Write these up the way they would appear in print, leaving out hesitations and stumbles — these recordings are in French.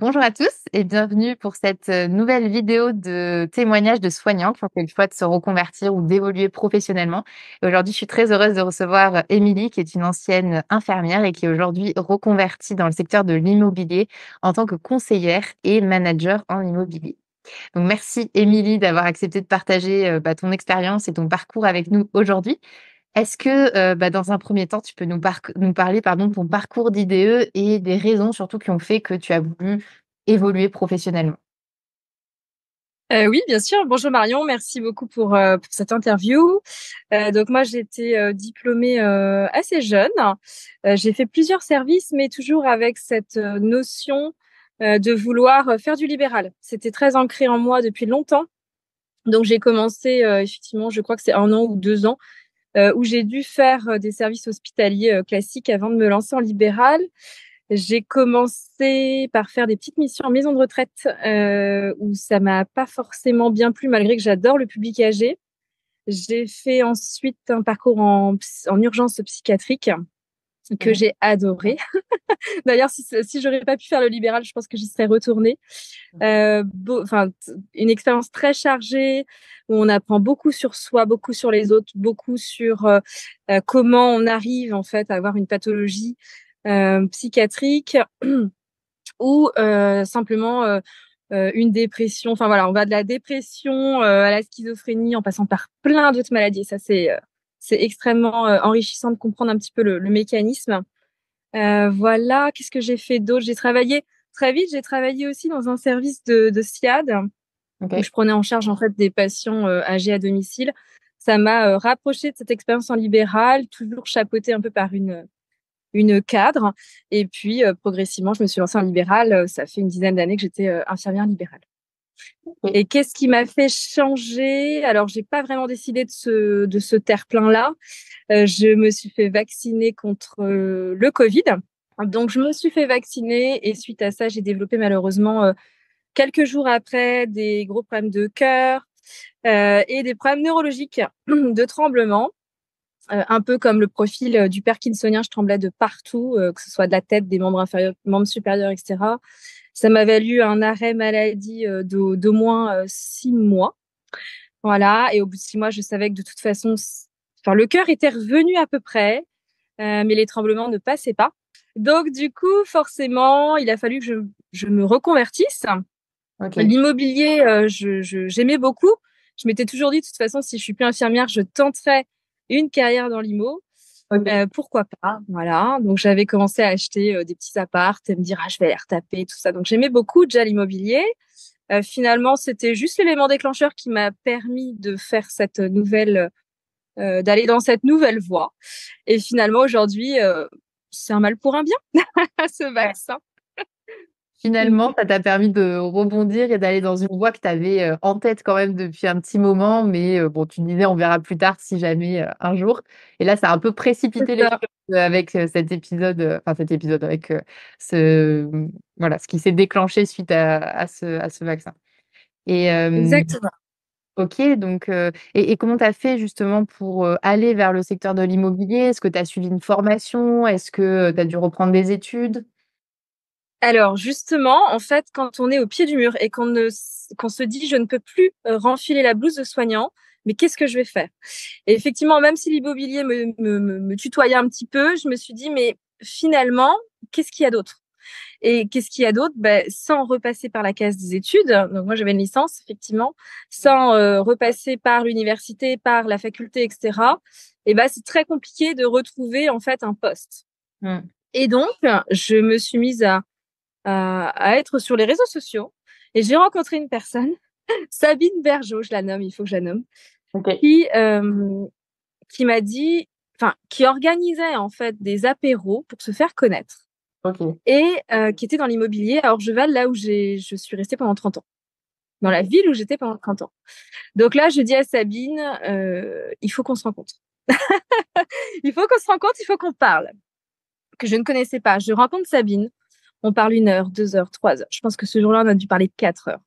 Bonjour à tous et bienvenue pour cette nouvelle vidéo de témoignages de soignants qui ont fait le choix de se reconvertir ou d'évoluer professionnellement. Et aujourd'hui, je suis très heureuse de recevoir Émilie, qui est une ancienne infirmière et qui est aujourd'hui reconvertie dans le secteur de l'immobilier en tant que conseillère et manager en immobilier. Donc, merci Émilie d'avoir accepté de partager ton expérience et ton parcours avec nous aujourd'hui. Est-ce que, dans un premier temps, tu peux nous parler, pardon, de ton parcours d'IDE et des raisons surtout qui ont fait que tu as voulu évoluer professionnellement? Oui, bien sûr. Bonjour Marion, merci beaucoup pour cette interview. Donc moi, j'ai été diplômée assez jeune. J'ai fait plusieurs services, mais toujours avec cette notion de vouloir faire du libéral. C'était très ancré en moi depuis longtemps. Donc j'ai commencé effectivement, je crois que c'est 1 an ou 2 ans, où j'ai dû faire des services hospitaliers classiques avant de me lancer en libéral. J'ai commencé par faire des petites missions en maison de retraite où ça m'a pas forcément bien plu malgré que j'adore le public âgé. J'ai fait ensuite un parcours en urgence psychiatrique que Mmh. j'ai adoré. D'ailleurs, si j'aurais pas pu faire le libéral, je pense que j'y serais retournée. Une expérience très chargée où on apprend beaucoup sur soi, beaucoup sur les autres, beaucoup sur comment on arrive en fait à avoir une pathologie psychiatrique ou simplement une dépression. Enfin voilà, on va de la dépression à la schizophrénie en passant par plein d'autres maladies. Et ça, c'est extrêmement enrichissant de comprendre un petit peu le mécanisme. Voilà, qu'est-ce que j'ai fait d'autre? J'ai travaillé très vite. J'ai travaillé aussi dans un service de SIAD où OK. je prenais en charge en fait des patients âgés à domicile. Ça m'a rapproché de cette expérience en libéral, toujours chapeautée un peu par une cadre. Et puis, progressivement, je me suis lancée en libéral. Ça fait une dizaine d'années que j'étais infirmière libérale. OK. Et qu'est-ce qui m'a fait changer? Alors, j'ai pas vraiment décidé de ce terre-plein-là. Je me suis fait vacciner contre le Covid. Donc, je me suis fait vacciner et suite à ça, j'ai développé malheureusement quelques jours après des gros problèmes de cœur et des problèmes neurologiques de tremblement. Un peu comme le profil du parkinsonien, je tremblais de partout, que ce soit de la tête, des membres inférieurs, membres supérieurs, etc. Ça m'a valu un arrêt maladie d'au moins 6 mois. Voilà. Et au bout de 6 mois, je savais que de toute façon, enfin, le cœur était revenu à peu près, mais les tremblements ne passaient pas. Donc, du coup, forcément, il a fallu que je me reconvertisse. OK. L'immobilier, j'aimais beaucoup. Je m'étais toujours dit, de toute façon, si je suis plus infirmière, je tenterai une carrière dans l'IMO. OK. Pourquoi pas, voilà. Donc j'avais commencé à acheter des petits apparts et me dire ah je vais les retaper tout ça. Donc j'aimais beaucoup déjà l'immobilier. Finalement c'était juste l'élément déclencheur qui m'a permis de faire cette nouvelle, d'aller dans cette nouvelle voie. Et finalement aujourd'hui c'est un mal pour un bien ce vaccin. Finalement, ça t'a permis de rebondir et d'aller dans une voie que tu avais, en tête quand même depuis un petit moment, mais bon, tu disais: «On verra plus tard si jamais, un jour» et là, ça a un peu C'est précipité les ça, choses, avec, cet épisode avec, ce, voilà, ce qui s'est déclenché suite à ce vaccin et exactement. OK, donc et comment tu as fait justement pour, aller vers le secteur de l'immobilier? Est-ce que tu as suivi une formation? Est-ce que, tu as dû reprendre des études? Alors justement, en fait, quand on est au pied du mur et qu'on se dit je ne peux plus renfiler la blouse de soignant, mais qu'est-ce que je vais faire? Et effectivement, même si l'immobilier me tutoyait un petit peu, je me suis dit mais finalement, qu'est-ce qu'il y a d'autre? Et qu'est-ce qu'il y a d'autre? Ben, sans repasser par la case des études, donc moi j'avais une licence effectivement, sans repasser par l'université, par la faculté, etc. Et ben c'est très compliqué de retrouver en fait un poste. Mmh. Et donc je me suis mise à être sur les réseaux sociaux. Et j'ai rencontré une personne, Sabine Bergeau, je la nomme, il faut que je la nomme, OK. qui, qui m'a dit, enfin, qui organisait en fait des apéros pour se faire connaître OK. et qui était dans l'immobilier à Orgeval, là où je suis restée pendant 30 ans, dans la OK. ville où j'étais pendant 30 ans. Donc là, je dis à Sabine, il faut qu'on se rencontre. Il faut qu'on se rencontre, il faut qu'on parle, que je ne connaissais pas. Je rencontre Sabine, on parle 1 heure, 2 heures, 3 heures. Je pense que ce jour-là, on a dû parler 4 heures.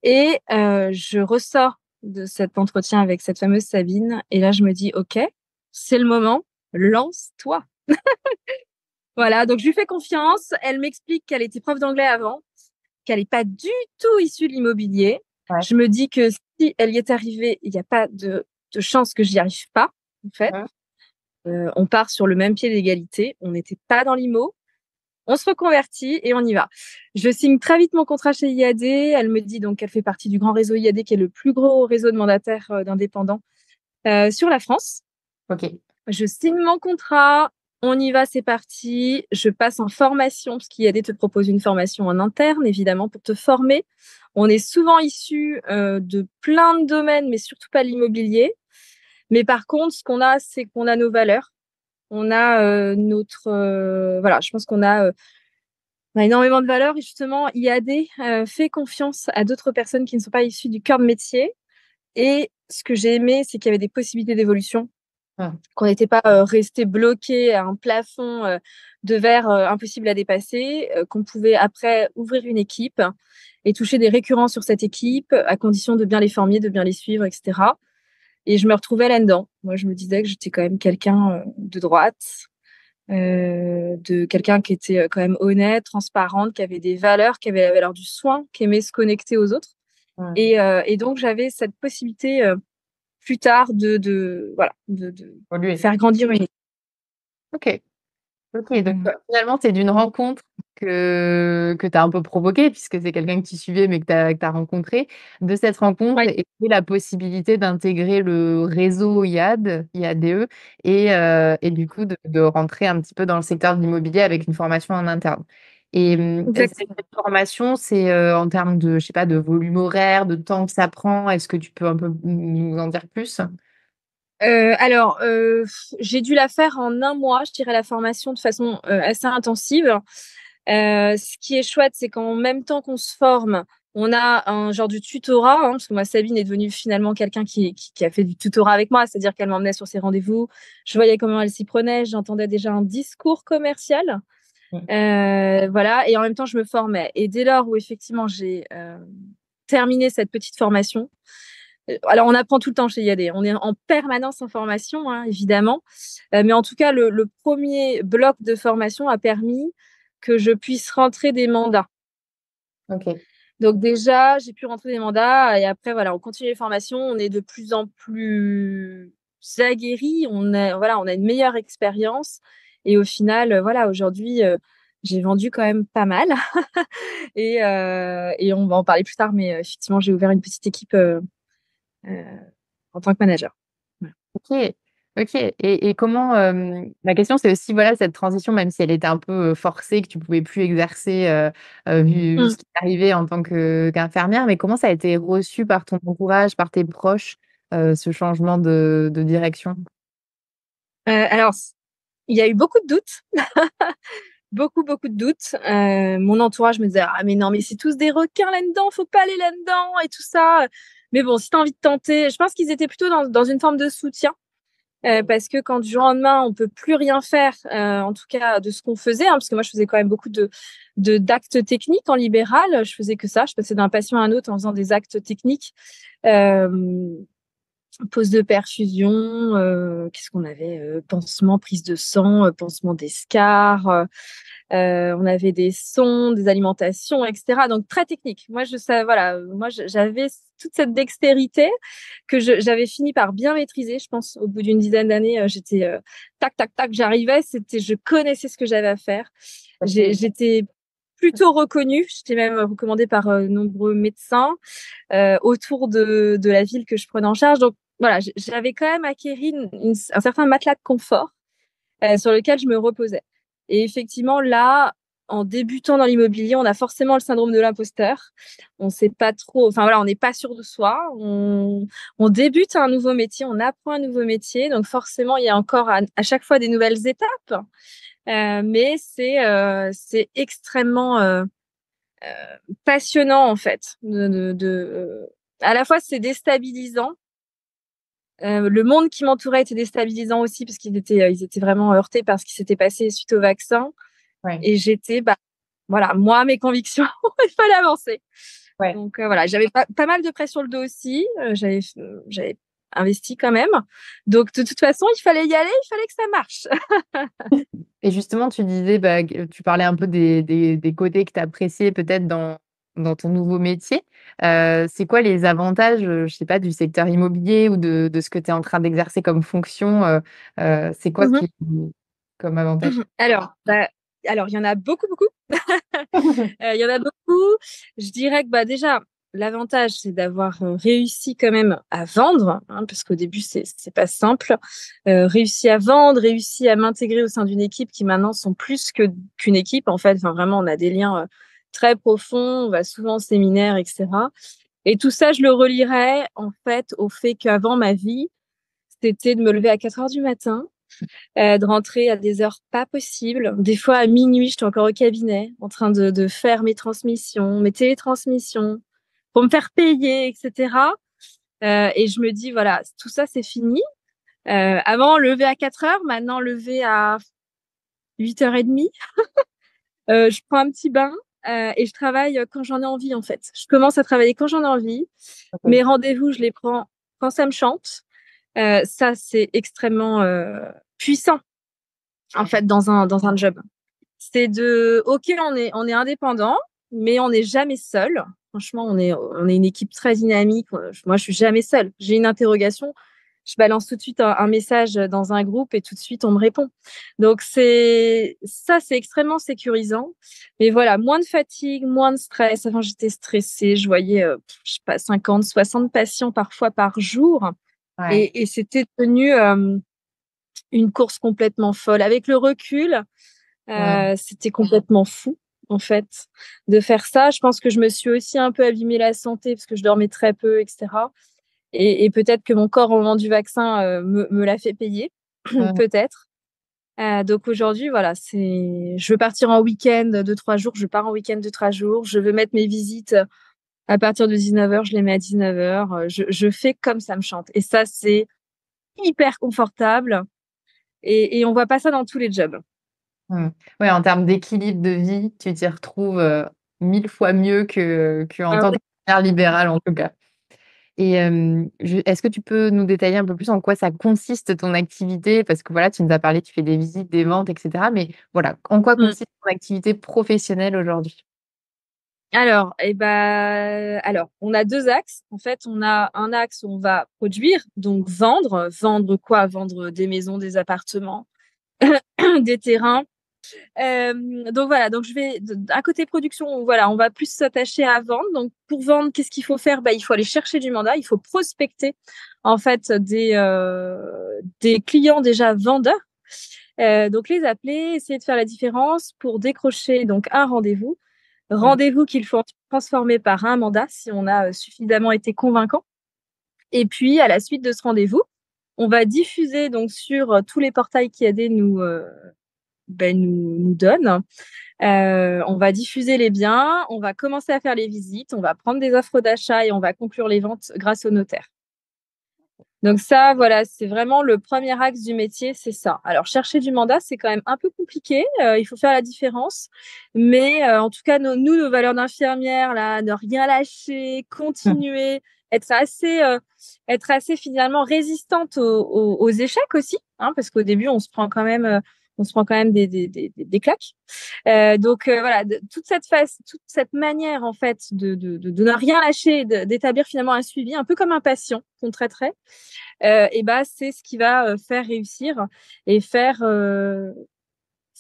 Et je ressors de cet entretien avec cette fameuse Sabine et là, je me dis: «OK, c'est le moment, lance-toi». Voilà, donc je lui fais confiance. Elle m'explique qu'elle était prof d'anglais avant, qu'elle n'est pas du tout issue de l'immobilier. Ouais. Je me dis que si elle y est arrivée, il n'y a pas de chance que j'y arrive pas, en fait. Mmh. On part sur le même pied d'égalité. On n'était pas dans l'IMO. On se reconvertit et on y va. Je signe très vite mon contrat chez IAD. Elle me dit donc qu'elle fait partie du grand réseau IAD, qui est le plus gros réseau de mandataires d'indépendants sur la France. OK. Je signe mon contrat. On y va, c'est parti. Je passe en formation, parce qu'IAD te propose une formation en interne, évidemment, pour te former. On est souvent issu de plein de domaines, mais surtout pas l'immobilier. Mais par contre, ce qu'on a, c'est qu'on a nos valeurs. On a voilà, je pense on a énormément de valeurs. Et justement, IAD fait confiance à d'autres personnes qui ne sont pas issues du cœur de métier. Et ce que j'ai aimé, c'est qu'il y avait des possibilités d'évolution, Mmh. qu'on n'était pas resté bloqué à un plafond de verre impossible à dépasser, qu'on pouvait après ouvrir une équipe et toucher des récurrents sur cette équipe, à condition de bien les former, de bien les suivre, etc. Et je me retrouvais là-dedans. Moi, je me disais que j'étais quand même quelqu'un de droite, de quelqu'un qui était quand même honnête, transparente, qui avait des valeurs, qui avait la valeur du soin, qui aimait se connecter aux autres. Mmh. Et donc, j'avais cette possibilité plus tard voilà, de Évoluer. faire grandir une équipe. OK. OK, donc Mm. finalement, c'est d'une rencontre que tu as un peu provoquée, puisque c'est quelqu'un que tu suivais, mais que tu as rencontré. De cette rencontre Ouais, est née la possibilité d'intégrer le réseau IADE et du coup de rentrer un petit peu dans le secteur de l'immobilier avec une formation en interne. Et cette exactement. formation, c'est, en termes de, je sais pas, de volume horaire, de temps que ça prend? Est-ce que tu peux un peu nous en dire plus? Alors, j'ai dû la faire en un mois, je dirais, la formation de façon assez intensive. Ce qui est chouette, c'est qu'en même temps qu'on se forme, on a un genre de tutorat, hein, parce que moi, Sabine est devenue finalement quelqu'un qui a fait du tutorat avec moi, c'est-à-dire qu'elle m'emmenait sur ses rendez-vous, je voyais comment elle s'y prenait, j'entendais déjà un discours commercial, Mmh. voilà, et en même temps, je me formais. Et dès lors où effectivement j'ai terminé cette petite formation, alors on apprend tout le temps chez IAD, on est en permanence en formation, hein, évidemment, mais en tout cas, le premier bloc de formation a permis que je puisse rentrer des mandats. OK. Donc déjà, j'ai pu rentrer des mandats et après, voilà, on continue les formations, on est de plus en plus aguerris, voilà, on a une meilleure expérience et au final, voilà, aujourd'hui, j'ai vendu quand même pas mal et on va en parler plus tard, mais effectivement, j'ai ouvert une petite équipe heu, en tant que manager. Voilà. OK, OK et comment, la question c'est aussi, voilà, cette transition, même si elle était un peu, forcée, que tu pouvais plus exercer, vu Mmh. ce qui t'arrivait en tant qu'infirmière, mais comment ça a été reçu par ton entourage, par tes proches, ce changement de direction? Alors, il y a eu beaucoup de doutes, beaucoup, beaucoup de doutes. Mon entourage me disait: «Ah mais non, mais c'est tous des requins là-dedans, faut pas aller là-dedans et tout ça». Mais bon, si tu as envie de tenter, je pense qu'ils étaient plutôt dans une forme de soutien, parce que quand du jour au lendemain, on peut plus rien faire, en tout cas de ce qu'on faisait, hein, parce que moi je faisais quand même beaucoup de d'actes techniques en libéral. Je faisais que ça, je passais d'un patient à un autre en faisant des actes techniques. Hem Pose de perfusion, qu'est-ce qu'on avait? Pansement, prise de sang, pansement d'escar, on avait des sons, des alimentations et cetera, donc très technique. Moi, voilà, moi, j'avais toute cette dextérité que j'avais fini par bien maîtriser. Je pense au bout d'une dizaine d'années, j'étais, tac, tac, tac, j'arrivais, je connaissais ce que j'avais à faire. OK. J'étais plutôt reconnue, j'étais même recommandée par, nombreux médecins autour de la ville que je prenais en charge. Donc voilà, j'avais quand même acquéri un certain matelas de confort sur lequel je me reposais. Et effectivement, là, en débutant dans l'immobilier, on a forcément le syndrome de l'imposteur. On sait pas trop, enfin voilà, on n'est pas sûr de soi. On débute un nouveau métier, on apprend un nouveau métier. Donc forcément, il y a encore à chaque fois des nouvelles étapes. Mais c'est extrêmement passionnant en fait. À la fois, c'est déstabilisant. Le monde qui m'entourait était déstabilisant aussi parce ils étaient vraiment heurtés par ce qui s'était passé suite au vaccin. Ouais, Et j'étais, bah, voilà, moi, mes convictions, il fallait avancer. ouais. Donc voilà, j'avais pas mal de pression sur le dos aussi. J'avais investi quand même. Donc, de toute façon, il fallait y aller, il fallait que ça marche. Et justement, tu disais, tu parlais un peu des côtés que tu appréciais peut-être dans ton nouveau métier. C'est quoi les avantages, je sais pas, du secteur immobilier ou de ce que tu es en train d'exercer comme fonction? C'est quoi Mhm. comme avantage? Alors, il y en a beaucoup, beaucoup. Il y en a beaucoup. Je dirais que déjà, l'avantage, c'est d'avoir réussi quand même à vendre, hein, parce qu'au début, c'est pas simple. Réussi à vendre, réussi à m'intégrer au sein d'une équipe qui maintenant sont plus qu'une équipe. En fait, enfin, vraiment, on a des liens très profonds. On va souvent au séminaire, etc. Et tout ça, je le relierais en fait au fait qu'avant ma vie, c'était de me lever à 4 heures du matin, de rentrer à des heures pas possibles. Des fois, à minuit, j'étais encore au cabinet en train de faire mes transmissions, mes télétransmissions pour me faire payer, etc. Et je me dis, voilà, tout ça, c'est fini. Avant, lever à 4 heures, maintenant, lever à 8h30. Je prends un petit bain et je travaille quand j'en ai envie, en fait. Je commence à travailler quand j'en ai envie. OK. Mes rendez-vous, je les prends quand ça me chante. Ça, c'est extrêmement puissant, en fait, dans un job. C'est ok, on est indépendant, mais on n'est jamais seul. Franchement, on est une équipe très dynamique. Moi, je suis jamais seule. J'ai une interrogation, je balance tout de suite un message dans un groupe et tout de suite on me répond. Donc c'est extrêmement sécurisant. Mais voilà, moins de fatigue, moins de stress. Avant, j'étais stressée. Je voyais, je sais pas, 50, 60 patients parfois par jour. Ouais. Et c'était devenu une course complètement folle. Avec le recul, Mmh. c'était complètement fou, en fait, de faire ça. Je pense que je me suis aussi un peu abîmé la santé parce que je dormais très peu, etc. Et peut-être que mon corps, au moment du vaccin, me l'a fait payer, Mmh. peut-être. Donc aujourd'hui, voilà, je veux partir en week-end de 3 jours, je pars en week-end de 3 jours. Je veux mettre mes visites à partir de 19 heures, je les mets à 19 heures. Je fais comme ça me chante. Et ça, c'est hyper confortable. Et on voit pas ça dans tous les jobs. Mmh. Ouais, en termes d'équilibre de vie, tu t'y retrouves, 1000 fois mieux qu'en Ah tant ouais. que travailleur libéral, en tout cas. Et est-ce que tu peux nous détailler un peu plus en quoi ça consiste ton activité? Parce que voilà, tu nous as parlé, tu fais des visites, des ventes et cetera, mais voilà, en quoi Mm. consiste ton activité professionnelle aujourd'hui? Alors, on a deux axes. En fait, on a un axe où on va produire, donc vendre. Vendre quoi? Vendre des maisons, des appartements, des terrains. Donc voilà, donc à côté production, voilà, on va plus s'attacher à vendre. Donc pour vendre, qu'est-ce qu'il faut faire? Il faut aller chercher du mandat, il faut prospecter en fait des clients déjà vendeurs. Donc les appeler, essayer de faire la différence pour décrocher donc un rendez-vous. Mmh. Rendez-vous qu'il faut transformer par un mandat si on a suffisamment été convaincant. Et puis à la suite de ce rendez-vous, on va diffuser donc sur tous les portails qui AD nous donne. On va diffuser les biens, on va commencer à faire les visites, on va prendre des offres d'achat et on va conclure les ventes grâce au notaire. Donc ça, voilà, c'est vraiment le premier axe du métier, c'est ça. Alors chercher du mandat, c'est quand même un peu compliqué, il faut faire la différence, mais en tout cas, nos valeurs d'infirmière, là, ne rien lâcher, Mmh. continuer, être assez, euh, être assez finalement résistante aux échecs aussi, hein, parce qu'au début, on se prend quand même des claques. Donc voilà, toute cette manière en fait de ne rien lâcher, d'établir finalement un suivi, un peu comme un patient qu'on traiterait, c'est ce qui va faire réussir et faire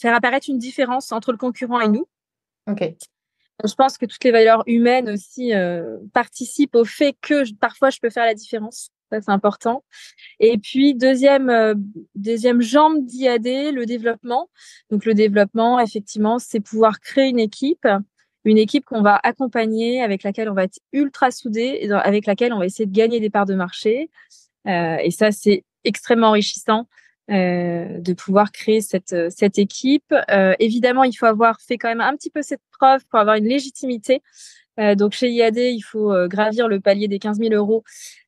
apparaître une différence entre le concurrent et nous. OK. Je pense que toutes les valeurs humaines aussi participent au fait que parfois je peux faire la différence. Ça, c'est important. Et puis, deuxième jambe d'IAD, le développement. Donc, le développement, effectivement, c'est pouvoir créer une équipe qu'on va accompagner, avec laquelle on va être ultra soudé, et avec laquelle on va essayer de gagner des parts de marché. Et ça, c'est extrêmement enrichissant de pouvoir créer cette équipe. Évidemment, il faut avoir fait quand même un petit peu cette preuve pour avoir une légitimité. Donc chez IAD, il faut gravir le palier des 15 000 euros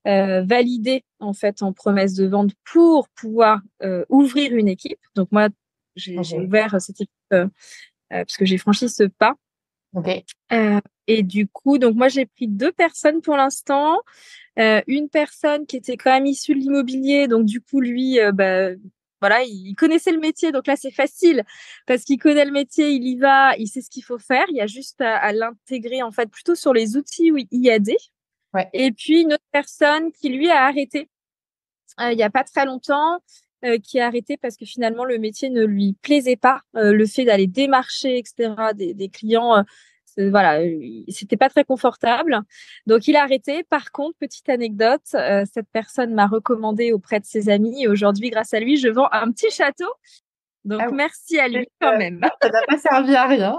validé en fait en promesse de vente pour pouvoir ouvrir une équipe. Donc moi, j'ai OK. ouvert cette équipe parce que j'ai franchi ce pas. OK. Et du coup, donc moi, j'ai pris 2 personnes pour l'instant. Une personne qui était quand même issue de l'immobilier, donc du coup, lui, voilà, il connaissait le métier, donc là, c'est facile parce qu'il connaît le métier, il y va, il sait ce qu'il faut faire. Il y a juste à l'intégrer, en fait, plutôt sur les outils IAD. Ouais. Et puis, une autre personne qui, lui, a arrêté il y a pas très longtemps, qui a arrêté parce que finalement le métier ne lui plaisait pas. Le fait d'aller démarcher, etc., des clients, voilà, c'était pas très confortable. Donc il a arrêté. Par contre, petite anecdote, cette personne m'a recommandé auprès de ses amis et aujourd'hui, grâce à lui, je vends un petit château. Ah Donc oui, merci à lui quand même. ça n'a pas servi à rien.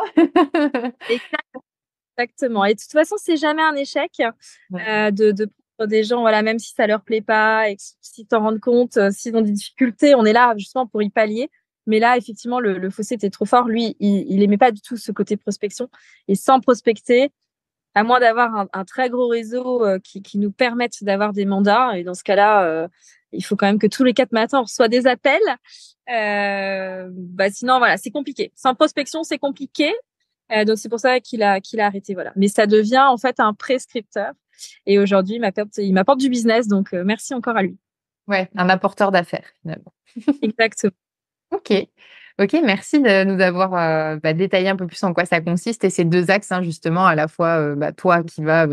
Exactement. Et de toute façon, c'est jamais un échec Ouais. de prendre des gens, voilà, même si ça leur plaît pas et que s'ils t'en rendent compte, s'ils ont des difficultés, on est là justement pour y pallier. Mais là, effectivement, le fossé était trop fort. Lui, il aimait pas du tout ce côté prospection. Et sans prospecter, à moins d'avoir un très gros réseau qui nous permette d'avoir des mandats, et dans ce cas-là, il faut quand même que tous les 4 matins, on reçoit des appels. Sinon, voilà, c'est compliqué. Sans prospection, c'est compliqué. Donc c'est pour ça qu'il a arrêté, voilà. Mais ça devient en fait un prescripteur. Et aujourd'hui, il m'apporte du business, donc merci encore à lui. Ouais, un apporteur d'affaires, finalement. Exactement. OK. OK, merci de nous avoir, détaillé un peu plus en quoi ça consiste et ces 2 axes, hein, justement, à la fois, toi qui vas,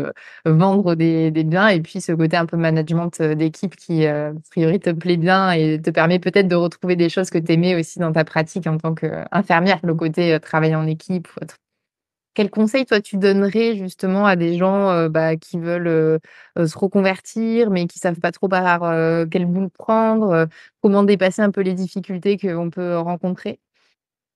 vendre des biens et puis ce côté un peu management, d'équipe qui, a priori te plaît bien et te permet peut-être de retrouver des choses que tu aimais aussi dans ta pratique en tant qu'infirmière, le côté, travail en équipe ou autre. Quel conseil, toi, tu donnerais justement à des gens, qui veulent, se reconvertir, mais qui savent pas trop par, quelle boule prendre, comment dépasser un peu les difficultés qu'on peut rencontrer?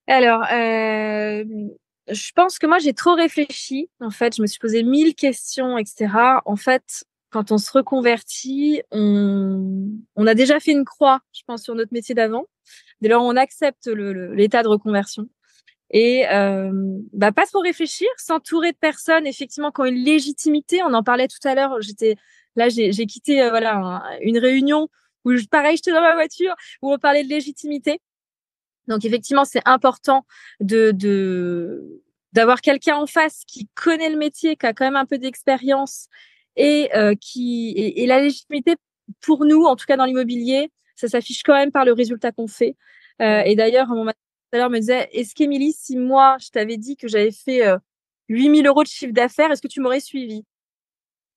Alors, je pense que moi, j'ai trop réfléchi. En fait, je me suis posé 1000 questions, etc. En fait, quand on se reconvertit, on a déjà fait une croix, je pense, sur notre métier d'avant. Dès lors, on accepte l'état de reconversion. Et pas trop réfléchir, s'entourer de personnes effectivement qui ont une légitimité. On en parlait tout à l'heure. J'ai quitté une réunion où pareil, j'étais dans ma voiture où on parlait de légitimité. Donc effectivement, c'est important de d'avoir quelqu'un en face qui connaît le métier, qui a quand même un peu d'expérience et la légitimité pour nous, en tout cas dans l'immobilier, ça s'affiche quand même par le résultat qu'on fait. Ouais. Et d'ailleurs, mon manager tout à l'heure me disait, est-ce qu'Émilie, si moi je t'avais dit que j'avais fait 8 000 euros de chiffre d'affaires, est-ce que tu m'aurais suivi?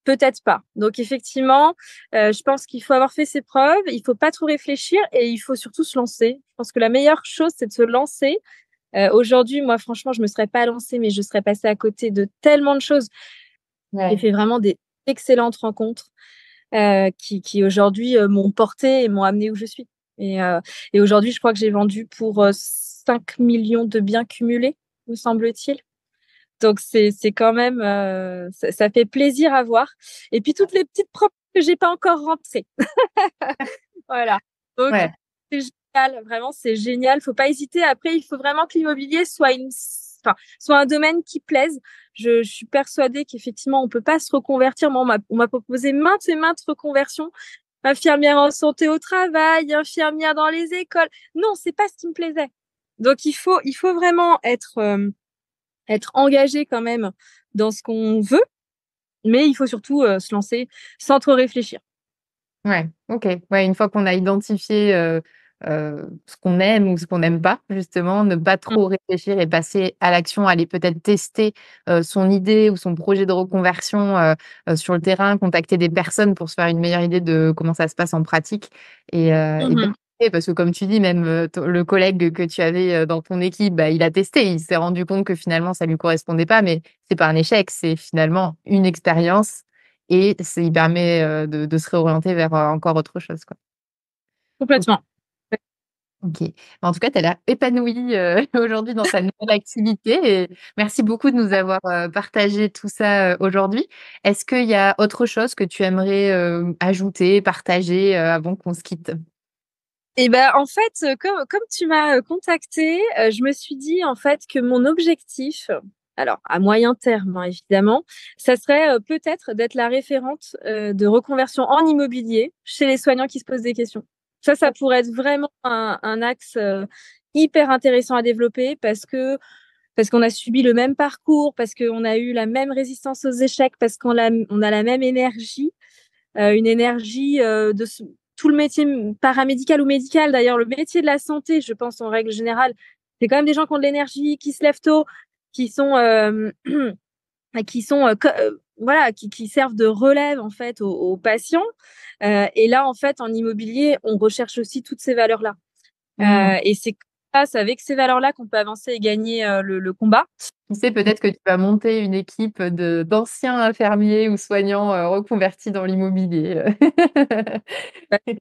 Peut-être pas. Donc effectivement, je pense qu'il faut avoir fait ses preuves, il faut pas trop réfléchir et il faut surtout se lancer. Je pense que la meilleure chose, c'est de se lancer. Aujourd'hui, moi, franchement, je me serais pas lancée, mais je serais passée à côté de tellement de choses. J'ai Ouais. fait vraiment des excellentes rencontres qui aujourd'hui m'ont portée et m'ont amenée où je suis. Et aujourd'hui, je crois que j'ai vendu pour 5 millions de biens cumulés, me semble-t-il. Donc c'est quand même ça fait plaisir à voir. Et puis toutes les petites preuves que j'ai pas encore rentrées. Voilà. Donc Ouais. c'est génial, vraiment c'est génial. Faut pas hésiter. Après, il faut vraiment que l'immobilier soit un domaine qui plaise. Je suis persuadée qu'effectivement on peut pas se reconvertir. Moi, on m'a proposé maintes et maintes reconversions. Infirmière en santé au travail, infirmière dans les écoles. Non, c'est pas ce qui me plaisait. Donc il faut vraiment être engagé quand même dans ce qu'on veut, mais il faut surtout se lancer sans trop réfléchir. Ouais, OK. Ouais, une fois qu'on a identifié, ce qu'on aime ou ce qu'on n'aime pas, justement, ne pas Mmh. trop réfléchir et passer à l'action, aller peut-être tester, son idée ou son projet de reconversion, sur le terrain, contacter des personnes pour se faire une meilleure idée de comment ça se passe en pratique et Mmh. tester parce que comme tu dis, même, ton le collègue que tu avais, dans ton équipe, il a testé, il s'est rendu compte que finalement ça lui correspondait pas, mais c'est pas un échec, c'est finalement une expérience et ça lui permet, de se réorienter vers, encore autre chose, quoi. O Complètement. OK. En tout cas, tu as l'air épanouie, aujourd'hui dans ta nouvelle activité et merci beaucoup de nous avoir, partagé tout ça, aujourd'hui. Est-ce qu'il y a autre chose que tu aimerais, ajouter, partager, avant qu'on se quitte? Et ben en fait, comme tu m'as contactée, je me suis dit en fait que mon objectif, alors à moyen terme, hein, évidemment, ça serait peut-être d'être la référente de reconversion en immobilier chez les soignants qui se posent des questions. Ça pourrait être vraiment un axe hyper intéressant à développer parce que parce qu'on a subi le même parcours, parce qu'on a eu la même résistance aux échecs, parce on a la même énergie, une énergie tout le métier paramédical ou médical. D'ailleurs, le métier de la santé, je pense en règle générale, c'est quand même des gens qui ont de l'énergie, qui se lèvent tôt, qui sont voilà, qui servent de relève en fait aux patients. Et là, en fait, en immobilier, on recherche aussi toutes ces valeurs-là. Mmh. Et c'est grâce avec ces valeurs-là qu'on peut avancer et gagner le combat. Tu sais, peut-être que tu vas monter une équipe d'anciens infirmiers ou soignants, reconvertis dans l'immobilier. C'est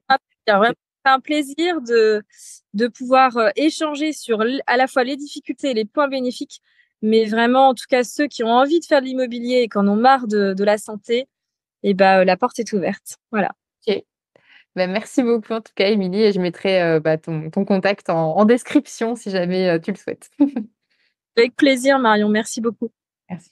vraiment un plaisir de pouvoir échanger sur à la fois les difficultés et les points bénéfiques, mais vraiment, en tout cas, ceux qui ont envie de faire de l'immobilier et qui en ont marre de la santé, et ben, la porte est ouverte. Voilà. OK. Bah, merci beaucoup en tout cas, Émilie, et je mettrai, ton contact en description si jamais, tu le souhaites. Avec plaisir, Marion. Merci beaucoup. Merci.